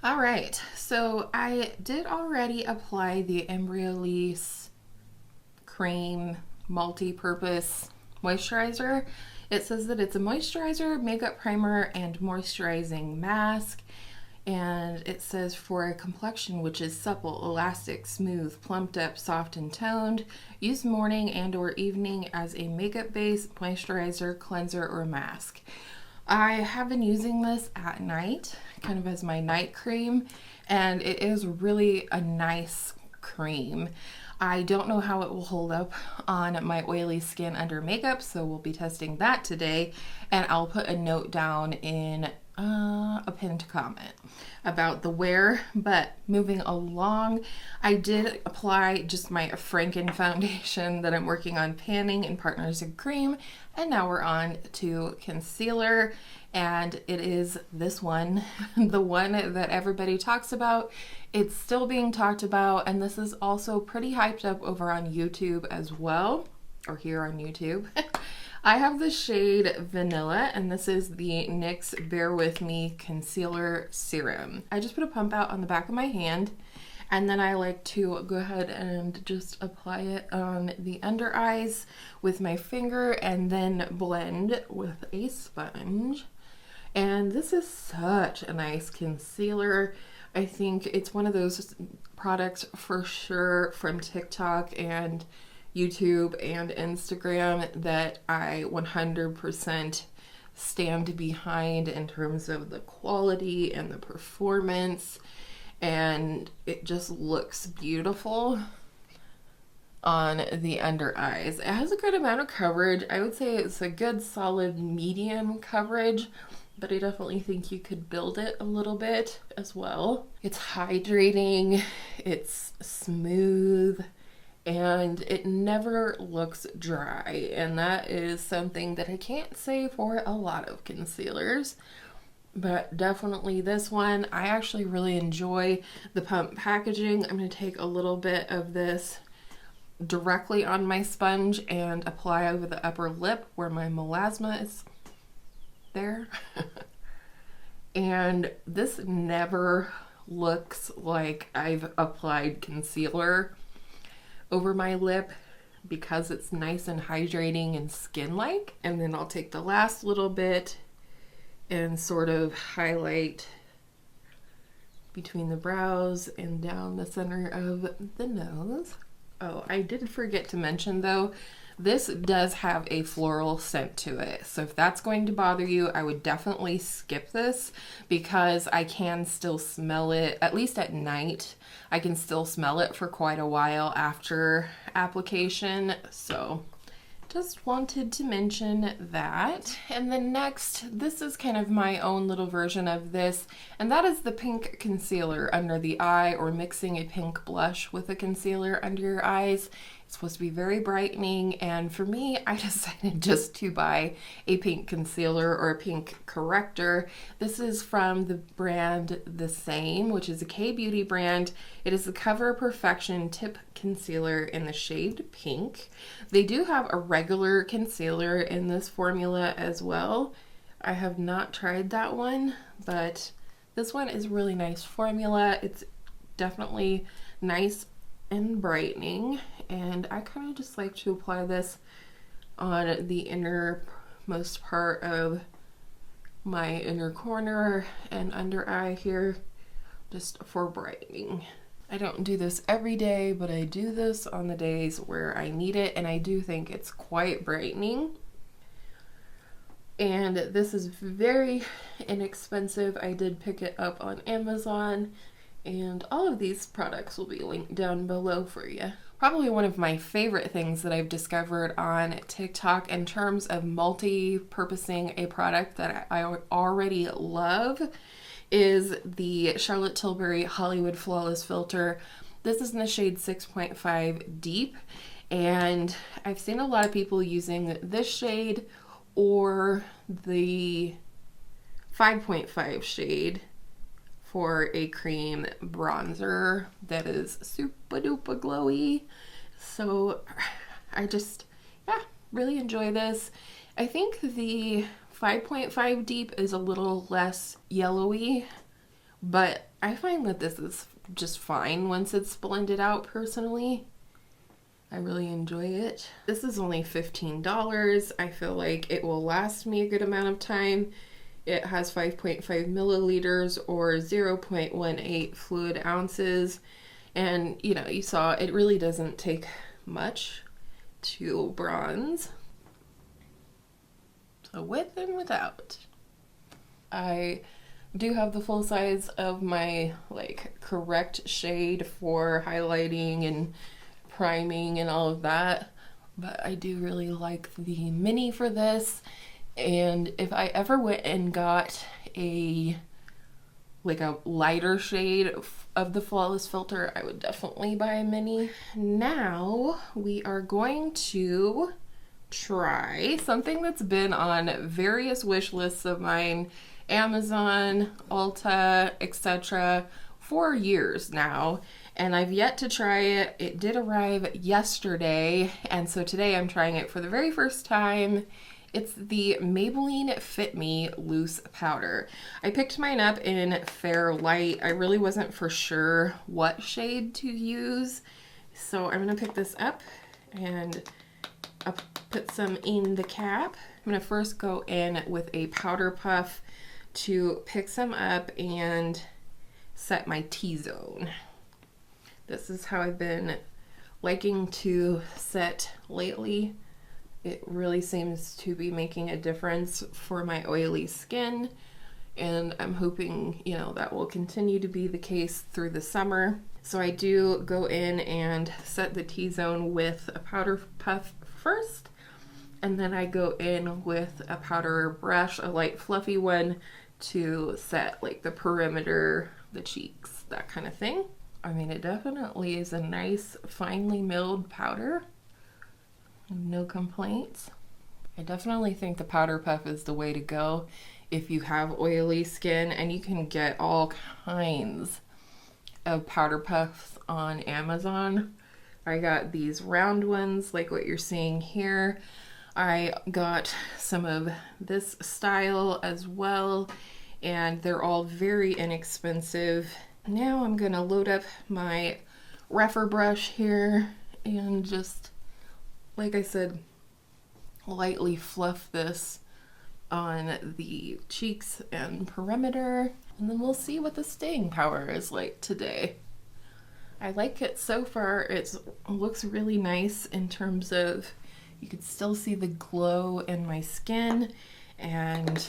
All right, so I did already apply the Embryolisse cream multi-purpose moisturizer. It says that it's a moisturizer, makeup primer, and moisturizing mask. And it says for a complexion which is supple, elastic, smooth, plumped up, soft, and toned, use morning and or evening as a makeup base, moisturizer, cleanser, or mask. I have been using this at night, kind of as my night cream, and it is really a nice cream. I don't know how it will hold up on my oily skin under makeup, so we'll be testing that today, and I'll put a note down in a pinned comment about the wear. But moving along, I did apply just my Franken foundation that I'm working on panning in Partners in Cream, and now we're on to concealer, and it is this one, the one that everybody talks about. It's still being talked about, and this is also pretty hyped up over on YouTube as well, or here on YouTube. I have the shade Vanilla, and this is the NYX Bear With Me Concealer Serum. I just put a pump out on the back of my hand, and then I like to go ahead and just apply it on the under eyes with my finger and then blend with a sponge. And this is such a nice concealer. I think it's one of those products for sure from TikTok and YouTube and Instagram that I 100% stand behind in terms of the quality and the performance, and it just looks beautiful on the under eyes. It has a good amount of coverage. I would say it's a good solid medium coverage, but I definitely think you could build it a little bit as well. It's hydrating, it's smooth, and it never looks dry, and that is something that I can't say for a lot of concealers, but definitely this one. I actually really enjoy the pump packaging. I'm going to take a little bit of this directly on my sponge and apply over the upper lip where my melasma is there. And this never looks like I've applied concealer over my lip because it's nice and hydrating and skin-like. And then I'll take the last little bit and sort of highlight between the brows and down the center of the nose. Oh, I did forget to mention though, this does have a floral scent to it. So if that's going to bother you, I would definitely skip this because I can still smell it, at least at night. I can still smell it for quite a while after application. So just wanted to mention that. And then next, this is kind of my own little version of this, and that is the pink concealer under the eye, or mixing a pink blush with a concealer under your eyes. It's supposed to be very brightening, and for me, I decided just to buy a pink concealer or a pink corrector. This is from the brand The Saem, which is a K-beauty brand. It is the Cover Perfection Tip Concealer in the shade pink. They do have a regular concealer in this formula as well. I have not tried that one, but this one is a really nice formula. It's definitely nice and brightening, and I kind of just like to apply this on the innermost part of my inner corner and under eye here, just for brightening. I don't do this every day, but I do this on the days where I need it, and I do think it's quite brightening. And this is very inexpensive. I did pick it up on Amazon, and all of these products will be linked down below for you. Probably one of my favorite things that I've discovered on TikTok in terms of multi-purposing a product that I already love is the Charlotte Tilbury Hollywood Flawless Filter. This is in the shade 6.5 Deep, and I've seen a lot of people using this shade or the 5.5 shade for a cream bronzer that is super duper glowy. So I just, really enjoy this. I think the 5.5 Deep is a little less yellowy, but I find that this is just fine once it's blended out personally. I really enjoy it. This is only $15. I feel like it will last me a good amount of time. It has 5.5 milliliters or 0.18 fluid ounces. And you know, you saw it really doesn't take much to bronze. So with and without. I do have the full size of my like correct shade for highlighting and priming and all of that, but I do really like the mini for this. And if I ever went and got a lighter shade of the Flawless filter, I would definitely buy a mini. Now we are going to try something that's been on various wish lists of mine, Amazon, Ulta, etc. for years now, and I've yet to try it. It did arrive yesterday, and so today I'm trying it for the very first time. It's the Maybelline Fit Me Loose Powder. I picked mine up in Fair Light. I really wasn't for sure what shade to use, so I'm gonna pick this up and I'll put some in the cap. I'm gonna first go in with a powder puff to pick some up and set my T-zone. This is how I've been liking to set lately. It really seems to be making a difference for my oily skin, and I'm hoping, you know, that will continue to be the case through the summer. So I do go in and set the T-zone with a powder puff first, and then I go in with a powder brush, a light fluffy one, to set like the perimeter, the cheeks, that kind of thing. I mean, it definitely is a nice finely milled powder. No complaints. I definitely think the powder puff is the way to go if you have oily skin, and you can get all kinds of powder puffs on Amazon. I got these round ones like what you're seeing here. I got some of this style as well, and they're all very inexpensive. Now I'm gonna load up my rougher brush here and just, like I said, lightly fluff this on the cheeks and perimeter, and then we'll see what the staying power is like today. I like it so far. It looks really nice in terms of you can still see the glow in my skin, and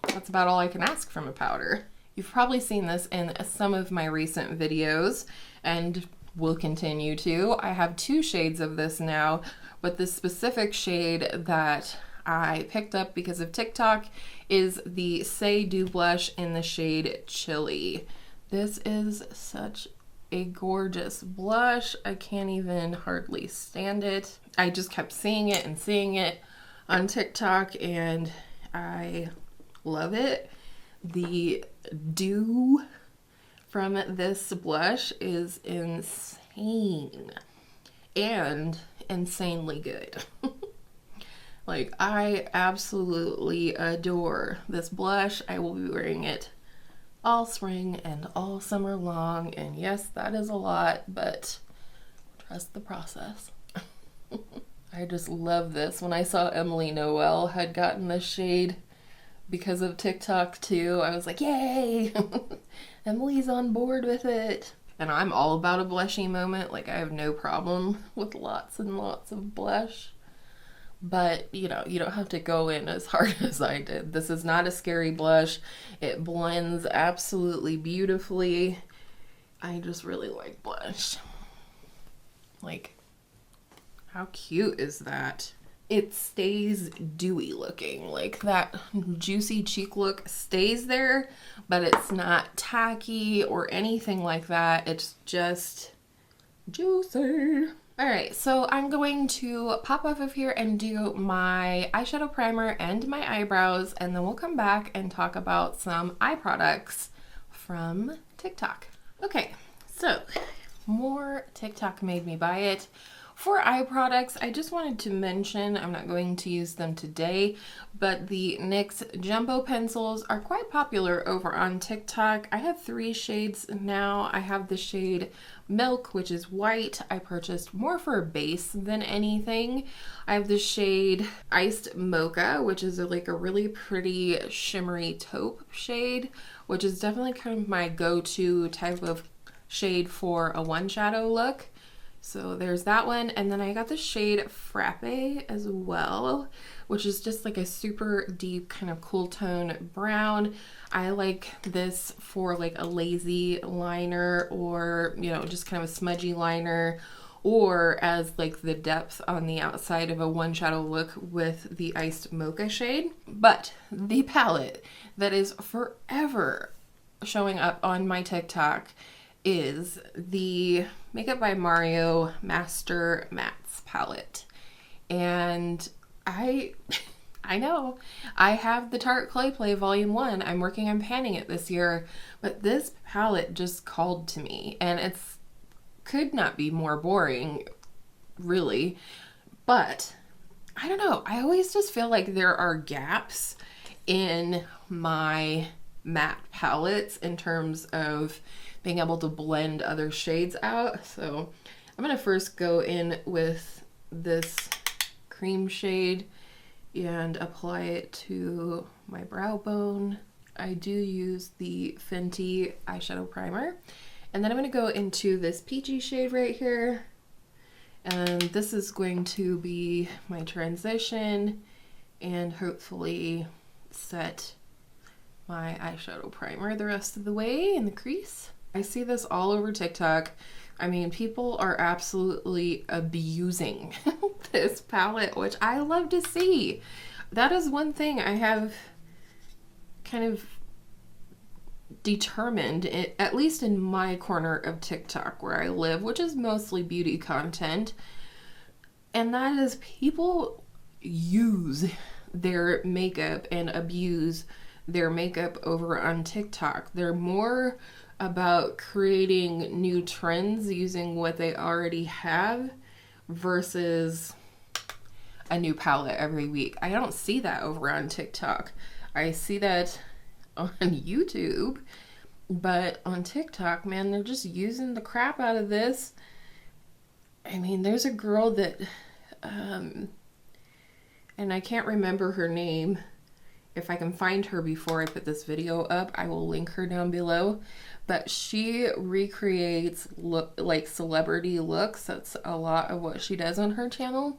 that's about all I can ask from a powder. You've probably seen this in some of my recent videos and will continue to. I have two shades of this now, but the specific shade that I picked up because of TikTok is the Saie Dew Blush in the shade Chili. This is such a gorgeous blush. I can't even hardly stand it. I just kept seeing it on TikTok, and I love it. The dew from this blush is insane and insanely good. Like, I absolutely adore this blush. I will be wearing it all spring and all summer long, and yes, that is a lot, but trust the process. I just love this. When I saw Emily Noel had gotten this shade because of TikTok too, I was like, yay! Emily's on board with it. And I'm all about a blushy moment. Like, I have no problem with lots and lots of blush. But, you know, you don't have to go in as hard as I did. This is not a scary blush. It blends absolutely beautifully. I just really like blush. Like, how cute is that? It stays dewy looking. Like, that juicy cheek look stays there, but it's not tacky or anything like that. It's just juicy. Alright, so I'm going to pop off of here and do my eyeshadow primer and my eyebrows, and then we'll come back and talk about some eye products from TikTok. Okay, so more TikTok made me buy it. For eye products, I just wanted to mention, I'm not going to use them today, but the NYX Jumbo Pencils are quite popular over on TikTok. I have 3 shades now. I have the shade Milk, which is white. I purchased more for a base than anything. I have the shade Iced Mocha, which is like a really pretty shimmery taupe shade, which is definitely kind of my go-to type of shade for a one shadow look. So there's that one, and then I got the shade Frappe as well, which is just like a super deep kind of cool tone brown. I like this for like a lazy liner, or you know, just kind of a smudgy liner, or as like the depth on the outside of a one shadow look with the Iced Mocha shade. But the palette that is forever showing up on my TikTok is the Makeup by Mario Master Mattes palette. And I know I have the Tarte Clay Play Volume 1. I'm working on panning it this year, but this palette just called to me, and it's could not be more boring, really. But I don't know, I always just feel like there are gaps in my matte palettes in terms of being able to blend other shades out. So I'm gonna first go in with this cream shade and apply it to my brow bone. I do use the Fenty eyeshadow primer, and then I'm gonna go into this peachy shade right here, and this is going to be my transition and hopefully set my eyeshadow primer the rest of the way in the crease. I see this all over TikTok. I mean, people are absolutely abusing this palette, which I love to see. That is one thing I have kind of determined, at least in my corner of TikTok where I live, which is mostly beauty content, and that is people use their makeup and abuse their makeup over on TikTok. They're more about creating new trends using what they already have versus a new palette every week. I don't see that over on TikTok. I see that on YouTube, but on TikTok, man, they're just using the crap out of this. I mean, there's a girl that, and I can't remember her name. If I can find her before I put this video up, I will link her down below. But she recreates like celebrity looks. That's a lot of what she does on her channel.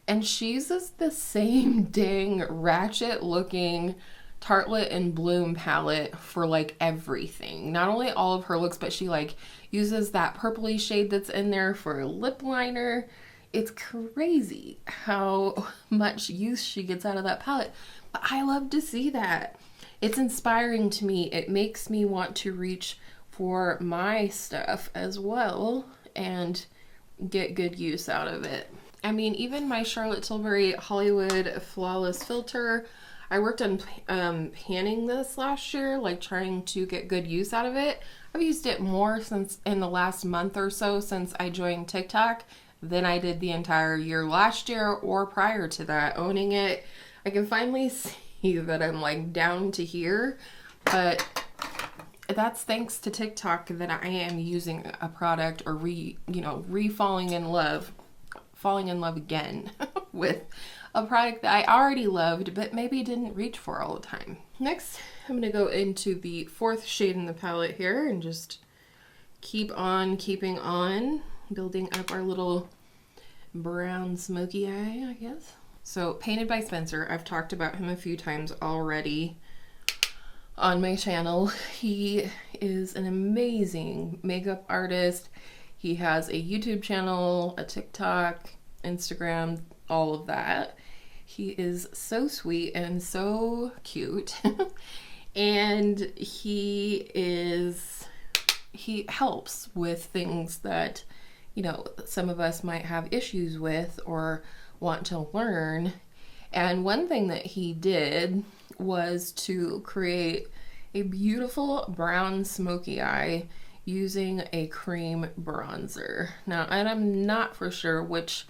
And she uses the same dang ratchet looking Tartelette and Bloom palette for like everything. Not only all of her looks, but she like uses that purpley shade that's in there for a lip liner. It's crazy how much use she gets out of that palette. But I love to see that. It's inspiring to me. It makes me want to reach for my stuff as well and get good use out of it. I mean, even my Charlotte Tilbury Hollywood Flawless Filter, I worked on panning this last year, like trying to get good use out of it. I've used it more since in the last month or so since I joined TikTok than I did the entire year last year or prior to that. Owning it, I can finally see that I'm like down to here, but that's thanks to TikTok that I am using a product or falling in love again with a product that I already loved but maybe didn't reach for all the time. Next, I'm gonna go into the 4th shade in the palette here and just keep on keeping on, building up our little brown smoky eye, I guess. So Painted by Spencer, I've talked about him a few times already on my channel. He is an amazing makeup artist. He has a YouTube channel, a TikTok, Instagram, all of that. He is so sweet and so cute. And he helps with things that, you know, some of us might have issues with or want to learn. And one thing that he did was to create a beautiful brown smoky eye using a cream bronzer. Now, and I'm not for sure which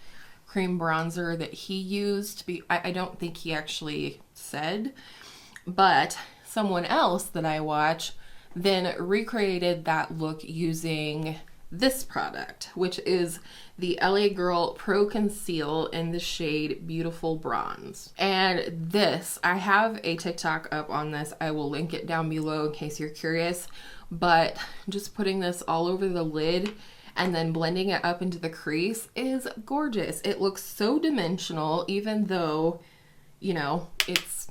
cream bronzer that he used. I don't think he actually said, but someone else that I watch then recreated that look using this product, which is the LA Girl Pro Conceal in the shade Beautiful Bronze. And this, I have a TikTok up on this. I will link it down below in case you're curious, but just putting this all over the lid and then blending it up into the crease is gorgeous. It looks so dimensional, even though, you know, it's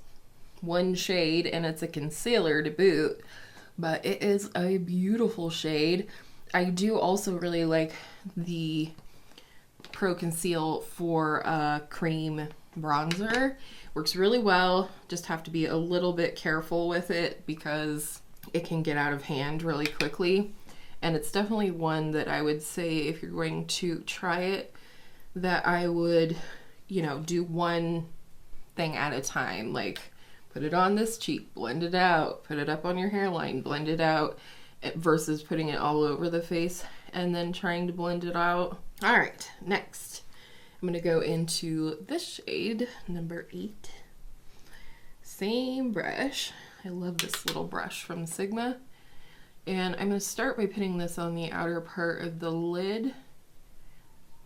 one shade and it's a concealer to boot, but it is a beautiful shade. I do also really like the Pro Conceal for a cream bronzer. Works really well. Just have to be a little bit careful with it because it can get out of hand really quickly. And it's definitely one that I would say if you're going to try it, that I would, you know, do one thing at a time. Like put it on this cheek, blend it out, put it up on your hairline, blend it out, versus putting it all over the face and then trying to blend it out. All right, next I'm gonna go into this shade, number 8. Same brush. I love this little brush from Sigma. And I'm gonna start by putting this on the outer part of the lid.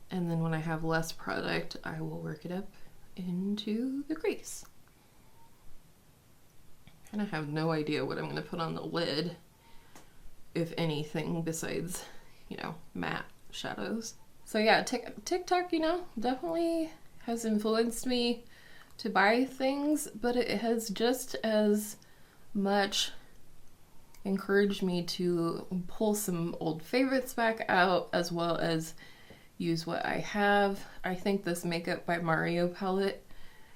And then when I have less product, I will work it up into the crease. And I have no idea what I'm gonna put on the lid, if anything, besides, you know, matte shadows. So yeah, TikTok, you know, definitely has influenced me to buy things, but it has just as much encouraged me to pull some old favorites back out, as well as use what I have. I think this Makeup by Mario palette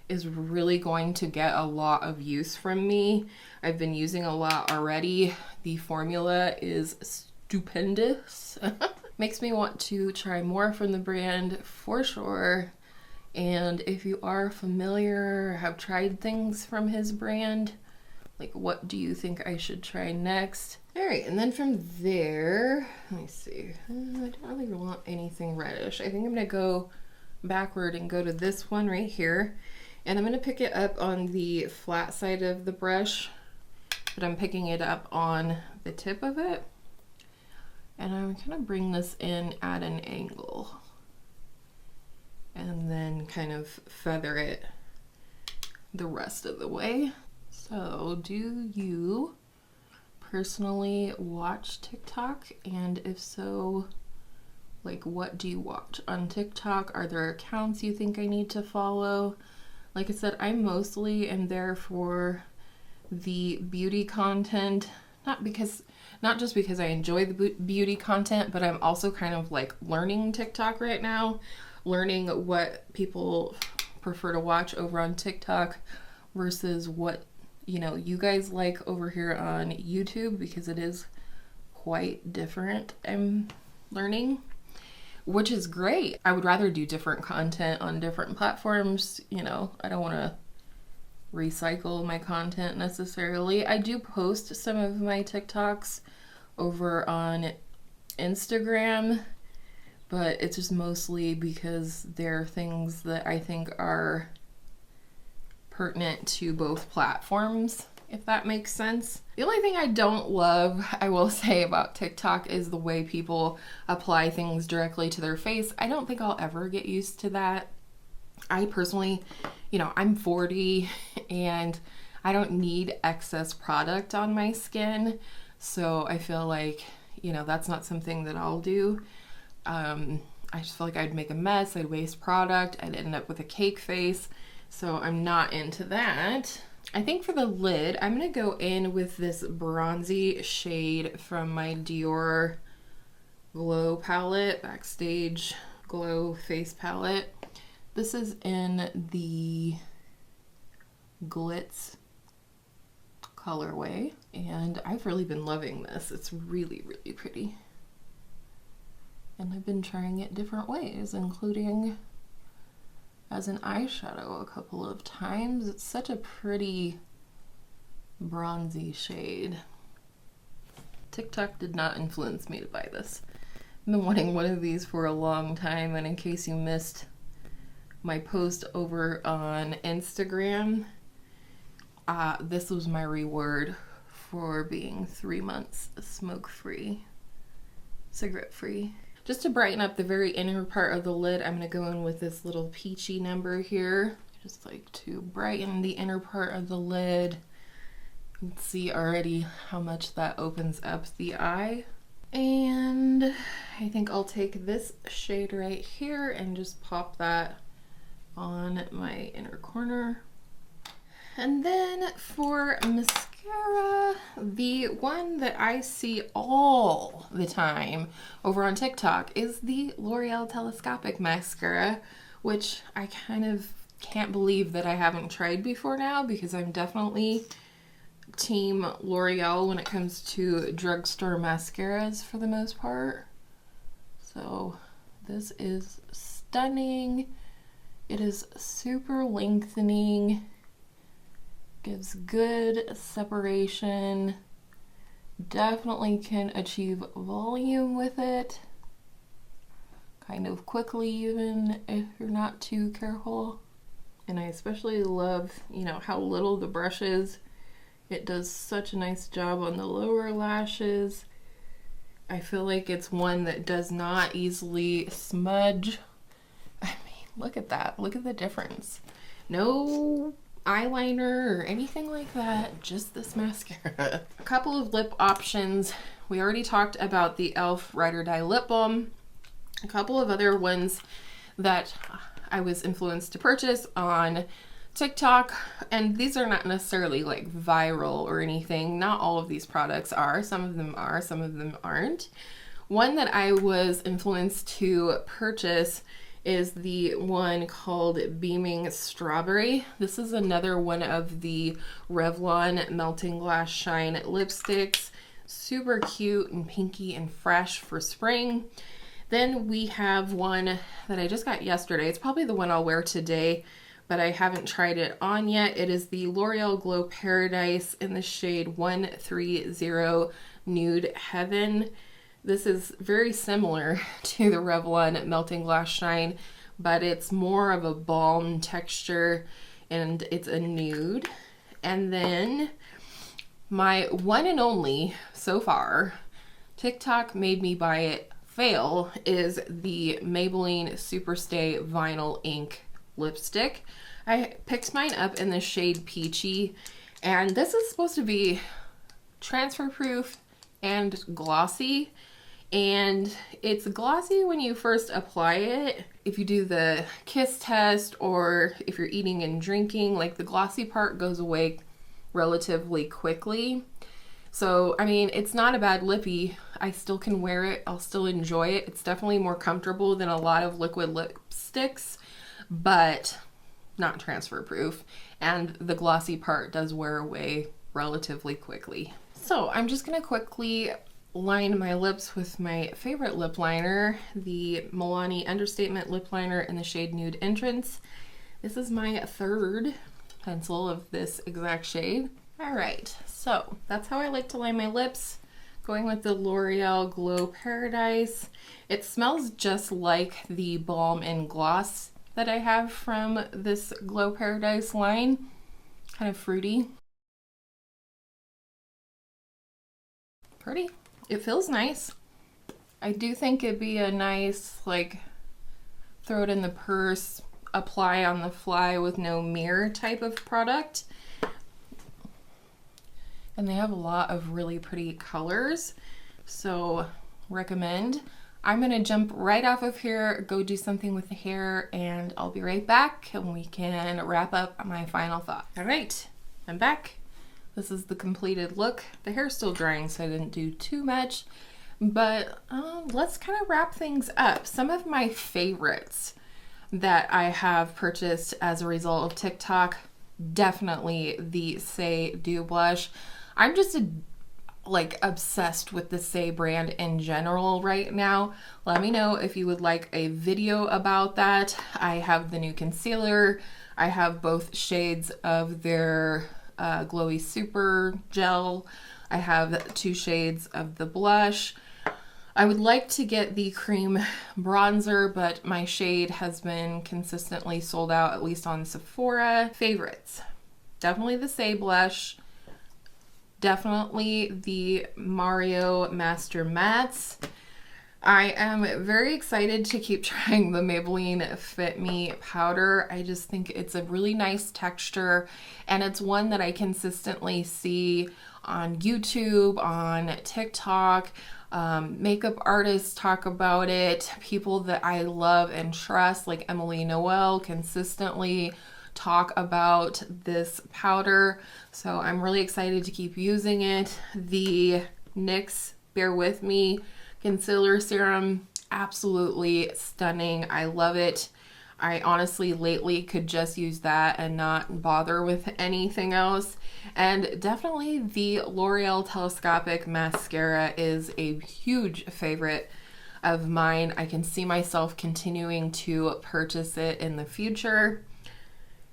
is really going to get a lot of use from me. I've been using a lot already. The formula is stupendous. Makes me want to try more from the brand for sure. And if you are familiar or have tried things from his brand, like what do you think I should try next? All right, and then from there, let me see. I don't really want anything reddish. I think I'm gonna go backward and go to this one right here. And I'm gonna pick it up on the flat side of the brush, but I'm picking it up on the tip of it. And I'm gonna bring this in at an angle and then kind of feather it the rest of the way. So do you personally watch TikTok? And if so, like what do you watch on TikTok? Are there accounts you think I need to follow? Like I said, I mostly am there for the beauty content, not just because I enjoy the beauty content, but I'm also kind of like learning TikTok right now, learning what people prefer to watch over on TikTok versus what, you know, you guys like over here on YouTube, because it is quite different. I'm learning, which is great. I would rather do different content on different platforms. You know, I don't want to recycle my content necessarily. I do post some of my TikToks over on Instagram, but it's just mostly because they're things that I think are pertinent to both platforms, if that makes sense. The only thing I don't love, I will say, about TikTok is the way people apply things directly to their face. I don't think I'll ever get used to that. I personally, you know, I'm 40 and I don't need excess product on my skin. So I feel like, you know, that's not something that I'll do. I just feel like I'd make a mess, I'd waste product, I'd end up with a cake face. So I'm not into that. I think for the lid, I'm gonna go in with this bronzy shade from my Dior Glow palette, Backstage Glow Face palette. This is in the Glitz colorway, and I've really been loving this. It's really, really pretty. And I've been trying it different ways, including as an eyeshadow a couple of times. It's such a pretty bronzy shade. TikTok did not influence me to buy this. I've been wanting one of these for a long time, and in case you missed my post over on Instagram, this was my reward for being 3 months smoke-free, cigarette-free. Just to brighten up the very inner part of the lid, I'm going to go in with this little peachy number here. Just like to brighten the inner part of the lid. You can see already how much that opens up the eye. And I think I'll take this shade right here and just pop that on my inner corner. And then for mascara, the one that I see all the time over on TikTok is the L'Oreal Telescopic mascara, which I kind of can't believe that I haven't tried before now, because I'm definitely team L'Oreal when it comes to drugstore mascaras for the most part. So this is stunning. It is super lengthening, gives good separation, definitely can achieve volume with it, kind of quickly even if you're not too careful. And I especially love, you know, how little the brush is. It does such a nice job on the lower lashes. I feel like it's one that does not easily smudge. I mean, look at that. Look at the difference. No eyeliner or anything like that, just this mascara. A couple of lip options. We already talked about the e.l.f. Ride or Die Lip Balm. A couple of other ones that I was influenced to purchase on TikTok, and these are not necessarily like viral or anything. Not all of these products are. Some of them are, some of them aren't. One that I was influenced to purchase is the one called Beaming Strawberry. This is another one of the Revlon Melting Glass Shine lipsticks. Super cute and pinky and fresh for spring. Then we have one that I just got yesterday. It's probably the one I'll wear today, but I haven't tried it on yet. It is the L'Oreal Glow Paradise in the shade 130 Nude Heaven. This is very similar to the Revlon Melting Glass Shine, but it's more of a balm texture, and it's a nude. And then my one and only so far, TikTok made me buy it, fail, is the Maybelline Superstay Vinyl Ink lipstick. I picked mine up in the shade Peachy, and this is supposed to be transfer proof and glossy, and it's glossy when you first apply it. If you do the kiss test or if you're eating and drinking, like the glossy part goes away relatively quickly. So, I mean, it's not a bad lippy. I still can wear it. I'll still enjoy it. It's definitely more comfortable than a lot of liquid lipsticks, but not transfer proof. And the glossy part does wear away relatively quickly. So I'm just gonna quickly line my lips with my favorite lip liner, the Milani Understatement lip liner in the shade Nude Entrance. This is my third pencil of this exact shade. All right, so that's how I like to line my lips. Going with the L'Oreal Glow Paradise. It smells just like the Balm and Gloss that I have from this Glow Paradise line. Kind of fruity. Pretty. It feels nice. I do think it'd be a nice, like, throw it in the purse, apply on the fly with no mirror type of product. And they have a lot of really pretty colors, so recommend. I'm gonna jump right off of here, go do something with the hair, and I'll be right back and we can wrap up my final thought. All right, I'm back. This is the completed look. The hair's still drying, so I didn't do too much, but let's kind of wrap things up. Some of my favorites that I have purchased as a result of TikTok, definitely the Saie Dew Blush. I'm just obsessed with the Saie brand in general right now. Let me know if you would like a video about that. I have the new concealer. I have both shades of their glowy super gel. I have 2 shades of the blush. I would like to get the cream bronzer, but my shade has been consistently sold out, at least on Sephora. Favorites. Definitely the Saie blush. Definitely the Mario Master Mattes. I am very excited to keep trying the Maybelline Fit Me Powder. I just think it's a really nice texture, and it's one that I consistently see on YouTube, on TikTok. Makeup artists talk about it. People that I love and trust, like Emily Noel, consistently talk about this powder. So I'm really excited to keep using it. The NYX Bear With Me Concealer Serum, absolutely stunning. I love it. I honestly lately could just use that and not bother with anything else. And definitely the L'Oreal Telescopic Mascara is a huge favorite of mine. I can see myself continuing to purchase it in the future.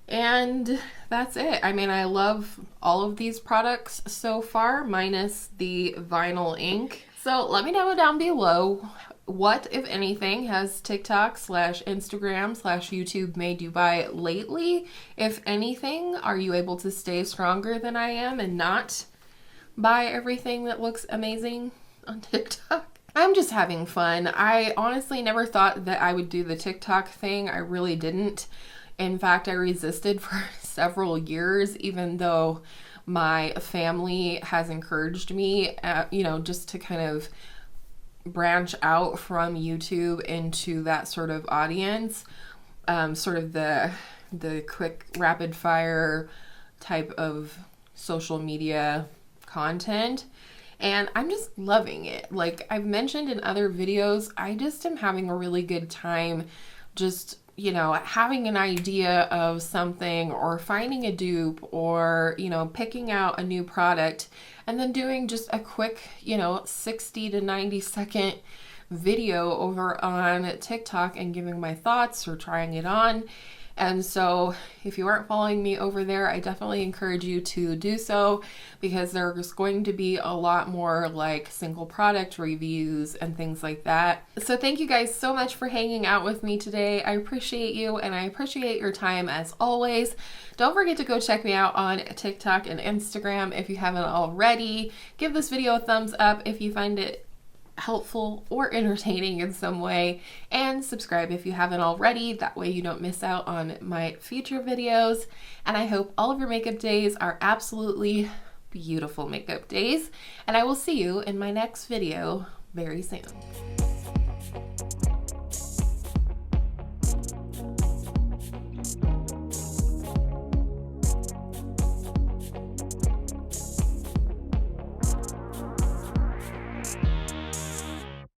And that's it. I mean, I love all of these products so far, minus the vinyl ink. So let me know down below, what, if anything, has TikTok / Instagram / YouTube made you buy lately? If anything, are you able to stay stronger than I am and not buy everything that looks amazing on TikTok? I'm just having fun. I honestly never thought that I would do the TikTok thing. I really didn't. In fact, I resisted for several years, even though my family has encouraged me, you know, just to kind of branch out from YouTube into that sort of audience, sort of the quick rapid fire type of social media content. And I'm just loving it. Like I've mentioned in other videos, I just am having a really good time just, you know, having an idea of something or finding a dupe or, you know, picking out a new product and then doing just a quick, you know, 60 to 90 second video over on TikTok and giving my thoughts or trying it on. And so if you aren't following me over there, I definitely encourage you to do so, because there's going to be a lot more like single product reviews and things like that. So thank you guys so much for hanging out with me today. I appreciate you, and I appreciate your time as always. Don't forget to go check me out on TikTok and Instagram if you haven't already. Give this video a thumbs up if you find it helpful or entertaining in some way, and subscribe if you haven't already. That way you don't miss out on my future videos. And I hope all of your makeup days are absolutely beautiful makeup days, and I will see you in my next video very soon.